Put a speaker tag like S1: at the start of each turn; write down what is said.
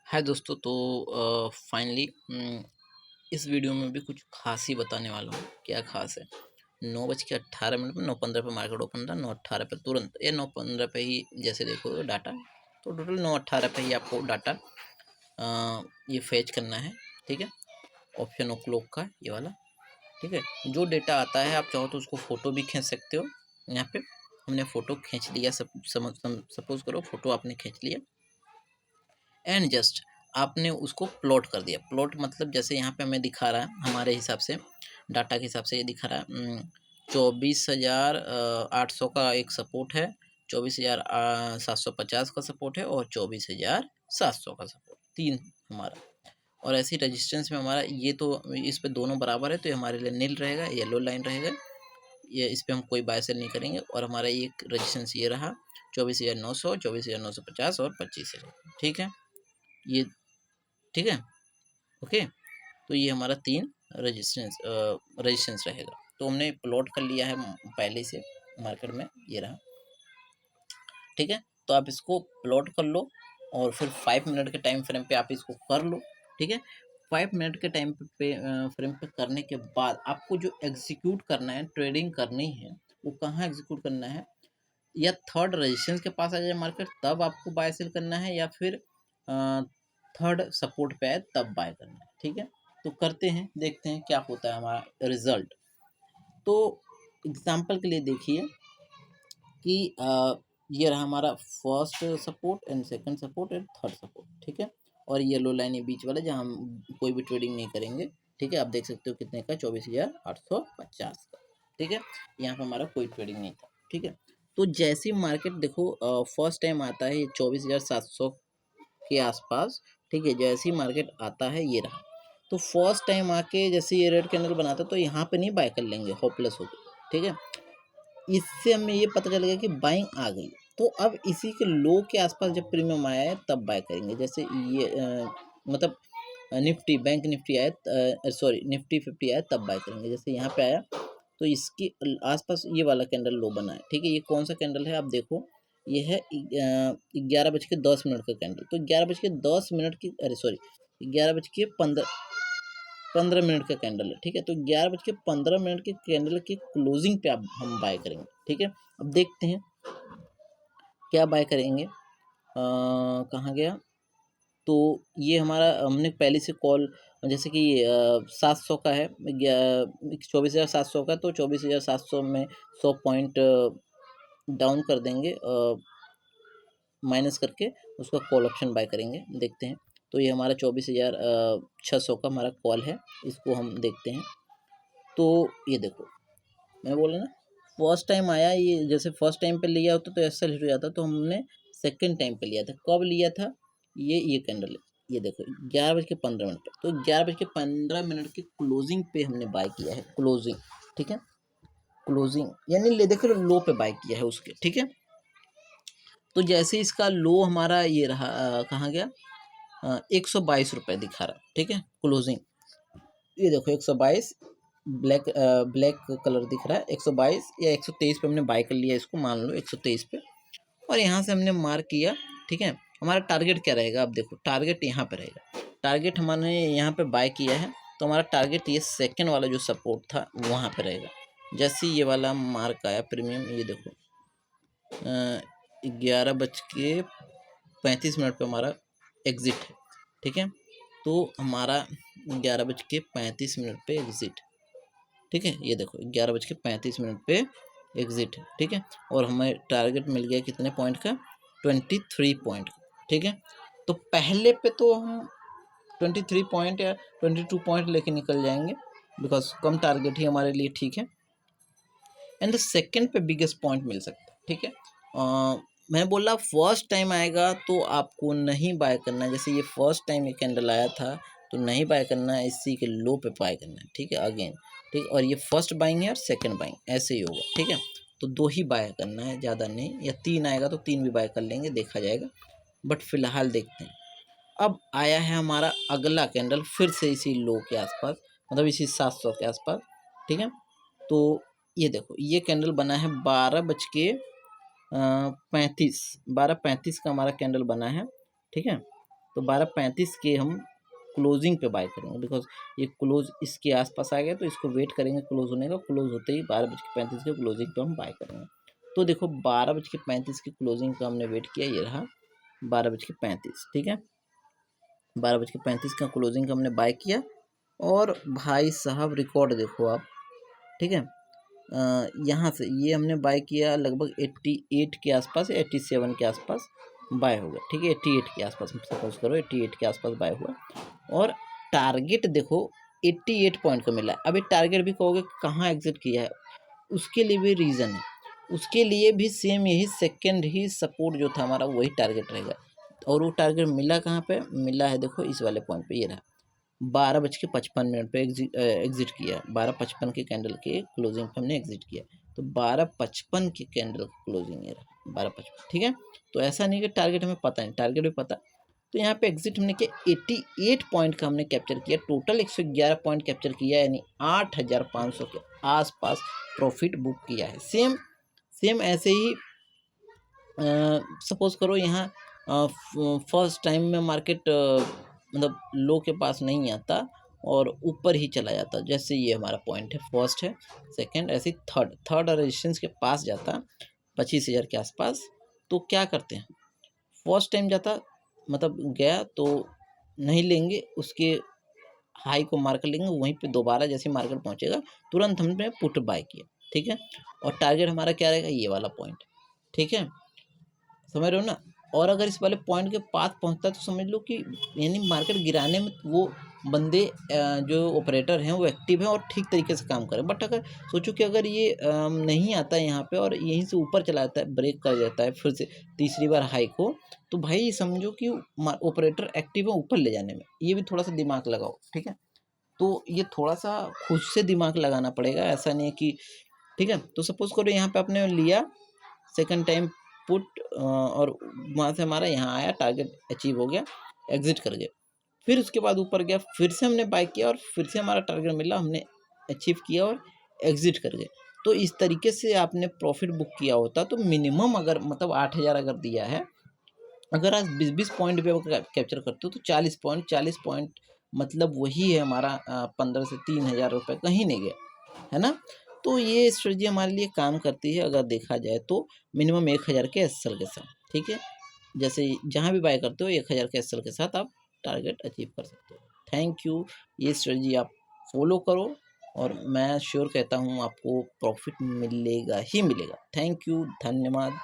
S1: हाय दोस्तों। तो फाइनली इस वीडियो में भी कुछ खास ही बताने वाला हूँ। क्या खास है? 9:18 पे 9:15 पे मार्केट ओपन था। 9:18 पे तुरंत या 9:15 पे ही जैसे देखो डाटा, तो टोटल 9:18 पे ही आपको डाटा ये फेच करना है। ठीक है, ऑप्शन ओ क्लॉक का ये वाला। ठीक है, जो डेटा आता है आप चाहो तो उसको फ़ोटो भी खींच सकते हो। यहाँ पे हमने फ़ोटो खींच लिया। सपोज करो फ़ोटो आपने खींच लिया एंड जस्ट आपने उसको प्लॉट कर दिया। प्लॉट मतलब जैसे यहाँ पे हमें दिखा रहा है, हमारे हिसाब से डाटा के हिसाब से ये दिखा रहा है 24,800 का एक सपोर्ट है, 24,750 का सपोर्ट है और 24,700 का सपोर्ट, तीन हमारा। और ऐसी रेजिस्टेंस में हमारा ये तो इस पे दोनों बराबर है, तो ये हमारे लिए नील रहेगा, येलो लाइन रहेगा। ये इस पे हम कोई बाय सेल नहीं करेंगे। और हमारा ये रेजिस्टेंस ये रहा 24,900, 24,950 और 25,000। ठीक है, ये ठीक है। ओके, तो ये हमारा तीन रजिस्टेंस रहेगा। तो हमने प्लॉट कर लिया है पहले से मार्केट में, ये रहा। ठीक है, तो आप इसको प्लॉट कर लो और फिर 5 मिनट के टाइम फ्रेम पे आप इसको कर लो। ठीक है, 5 मिनट के टाइम पे फ्रेम पे करने के बाद आपको जो एग्जीक्यूट करना है, ट्रेडिंग करनी है, वो कहाँ एग्जीक्यूट करना है? या थर्ड रेजिस्टेंस के पास आ जाए मार्केट तब आपको बाय सेल करना है, या फिर थर्ड सपोर्ट पे आए तब बाय करना है। ठीक है, तो करते हैं, देखते हैं क्या होता है हमारा रिजल्ट। तो एग्जांपल के लिए देखिए कि ये रहा हमारा first support and second support and third support. ठीक है, और येलो लाइन ये बीच वाला जहाँ हम कोई भी ट्रेडिंग नहीं करेंगे। ठीक है, आप देख सकते हो कितने का, 24,850 का। ठीक है, यहाँ पे हमारा कोई ट्रेडिंग नहीं था। ठीक है, तो जैसी मार्केट देखो फर्स्ट टाइम आता है ये 24,700 के आसपास। ठीक है, जैसी मार्केट आता है ये रहा, तो फर्स्ट टाइम आके जैसे ये रेड कैंडल बनाता है तो यहाँ पे नहीं बाय कर लेंगे होपलेस होके। ठीक है, इससे हमें ये पता चलेगा कि बाइंग आ गई। तो अब इसी के लो के आसपास जब प्रीमियम आया है तब बाय करेंगे। जैसे ये मतलब निफ्टी, बैंक निफ्टी आया, सॉरी निफ्टी 50 आया तब बाय करेंगे। जैसे यहाँ पे आया तो इसके आसपास ये वाला कैंडल लो बना है। ठीक है, ये कौन सा कैंडल है आप देखो, ये है 11:10 का कैंडल। तो 11:10 की, अरे सॉरी 11:15 का कैंडल है। ठीक है, तो 11:15 के कैंडल के क्लोजिंग पे आप हम बाय करेंगे। ठीक है, अब देखते हैं क्या बाय करेंगे। कहाँ गया? तो ये हमारा हमने पहले से कॉल, जैसे कि 700 का है, 24,700 का, तो 24,700 में 100 पॉइंट डाउन कर देंगे, माइनस करके उसका कॉल ऑप्शन बाय करेंगे। देखते हैं, तो ये हमारा 24,600 का हमारा कॉल है, इसको हम देखते हैं। तो ये देखो, मैं बोला ना फर्स्ट टाइम आया ये, जैसे फर्स्ट टाइम पे लिया होता तो ऐसा हिट हो जाता, तो हमने सेकंड टाइम पे लिया था। कब लिया था? ये कैंडल है, ये देखो 11:15 पे। तो 11:15 के क्लोजिंग पे हमने बाय किया है, क्लोजिंग। ठीक है, क्लोजिंग यानी ले देखो लो पे बाय किया है उसके। ठीक है, तो जैसे इसका लो हमारा ये रहा, कहाँ गया, 122 रुपये दिखा रहा। ठीक है, क्लोजिंग ये देखो 122, ब्लैक कलर दिख रहा है। 122 या 123 पे हमने बाय कर लिया इसको, मान लो 123 पे, और यहाँ से हमने मार्क किया। ठीक है, हमारा टारगेट क्या रहेगा? अब देखो टारगेट यहाँ पे रहेगा। टारगेट हमने यहाँ पे बाय किया है, तो हमारा टारगेट ये सेकंड वाला जो सपोर्ट था वहाँ पे रहेगा। जैसे ये वाला मार्क आया प्रीमियम, ये देखो 11:35 पे हमारा एग्ज़िट है। ठीक है, तो हमारा 11:35 पे एग्ज़िट। ठीक है, ये देखो 11:35 पे एग्ज़िट है। ठीक है, और हमें टारगेट मिल गया कितने पॉइंट का? 23 पॉइंट का। ठीक है, तो पहले पे तो हम 23 पॉइंट या 22 पॉइंट लेके निकल जाएंगे, बिकॉज कम टारगेट ही हमारे लिए ठीक है। एंड द सेकेंड पे बिगेस्ट पॉइंट मिल सकता है। ठीक है, मैं बोला फर्स्ट टाइम आएगा तो आपको नहीं बाय करना है। जैसे ये फर्स्ट टाइम ये कैंडल आया था तो नहीं बाय करना है, इसी के लो पे बाय करना है। ठीक है, अगेन ठीक, और ये फर्स्ट बाइंग है और सेकंड बाइंग, ऐसे ही होगा। ठीक है, तो 2 ही बाय करना है, ज़्यादा नहीं, या 3 आएगा तो 3 भी बाय कर लेंगे, देखा जाएगा। बट फिलहाल देखते हैं। अब आया है हमारा अगला कैंडल, फिर से इसी लो के आसपास, मतलब इसी 700 के आसपास। ठीक है, तो ये देखो ये कैंडल बना है 12:35, 12:35 का हमारा कैंडल बना है। ठीक है, तो 12:35 के हम क्लोजिंग पे बाय करेंगे, बिकॉज ये क्लोज इसके आसपास आ गया तो इसको वेट करेंगे क्लोज होने का, क्लोज होते ही 12:35 के क्लोजिंग पे हम बाय करेंगे। तो देखो 12:35 की क्लोजिंग का हमने वेट किया, ये रहा 12:35, ठीक है। 12:35 का क्लोजिंग का हमने बाय किया और भाई साहब रिकॉर्ड देखो आप, ठीक है। यहाँ से ये हमने बाय किया लगभग 88 के आसपास, 87 के आसपास बाय हो गया, ठीक है। 88 के आसपास सपोज करो, 88 के आसपास बाय हुआ और टारगेट देखो 88 पॉइंट का मिला। अब ये टारगेट भी कहोगे कहाँ एग्जिट किया है, उसके लिए भी रीज़न है, उसके लिए भी सेम यही सेकंड ही सपोर्ट जो था हमारा वही टारगेट रहेगा। और वो टारगेट मिला कहाँ पे, मिला है देखो इस वाले पॉइंट पे, ये रहा 12:55 पे एग्जिट किया, 12:55 के कैंडल के क्लोजिंग पे हमने एग्जिट किया। तो 12:55 के कैंडल क्लोजिंग ये रहा 12:55, ठीक है। तो ऐसा नहीं कि टारगेट हमें पता है, टारगेट भी पता। तो यहाँ पे एग्जिट हमने किया 88 पॉइंट का हमने कैप्चर किया, टोटल 111 पॉइंट कैप्चर किया, यानी 8,500 के आसपास प्रॉफिट बुक किया है। सेम ऐसे ही सपोज करो यहाँ फर्स्ट टाइम में मार्केट मतलब लो के पास नहीं आता और ऊपर ही चला जाता, जैसे ये हमारा पॉइंट है, फर्स्ट है, सेकंड, ऐसे थर्ड रेजिस्टेंस के पास जाता 25,000 के आसपास। तो क्या करते हैं, फर्स्ट टाइम जाता मतलब गया तो नहीं लेंगे, उसके हाई को मार कर लेंगे, वहीं पे दोबारा जैसे मार्केट पहुंचेगा तुरंत हमने पुट बाय किया, ठीक है। और टारगेट हमारा क्या रहेगा, ये वाला पॉइंट, ठीक है, समझ रहे हो ना। और अगर इस वाले पॉइंट के पास पहुंचता है तो समझ लो कि यानी मार्केट गिराने में वो बंदे जो ऑपरेटर हैं वो एक्टिव हैं और ठीक तरीके से काम करें। बट अगर सोचो कि अगर ये नहीं आता है यहाँ पे और यहीं से ऊपर चला जाता है, ब्रेक कर जाता है फिर से तीसरी बार हाई को, तो भाई समझो कि ऑपरेटर एक्टिव है ऊपर ले जाने में, ये भी थोड़ा सा दिमाग लगाओ, ठीक है। तो ये थोड़ा सा खुद से दिमाग लगाना पड़ेगा, ऐसा नहीं है कि, ठीक है। तो सपोज करो यहाँ पे आपने लिया सेकंड टाइम पुट और वहाँ से हमारा यहाँ आया, टारगेट अचीव हो गया, एग्जिट कर गए, फिर उसके बाद ऊपर गया, फिर से हमने बाय किया और फिर से हमारा टारगेट मिला, हमने अचीव किया और एग्जिट कर गए। तो इस तरीके से आपने प्रॉफिट बुक किया होता तो मिनिमम अगर मतलब 8,000 अगर दिया है, अगर आज 20-20 पॉइंट पे कैप्चर करते हो तो 40 पॉइंट मतलब वही है हमारा 15 से 3,000 रुपये, कहीं नहीं गया, है ना। तो ये स्ट्रेटजी हमारे लिए काम करती है अगर देखा जाए तो, मिनिमम 1,000 के एसएल के साथ, ठीक है। जैसे जहाँ भी बाय करते हो 1,000 के एसएल के साथ आप टारगेट अचीव कर सकते हो। थैंक यू, ये स्ट्रेटजी आप फॉलो करो और मैं श्योर कहता हूँ आपको प्रॉफिट मिलेगा ही मिलेगा। थैंक यू, धन्यवाद।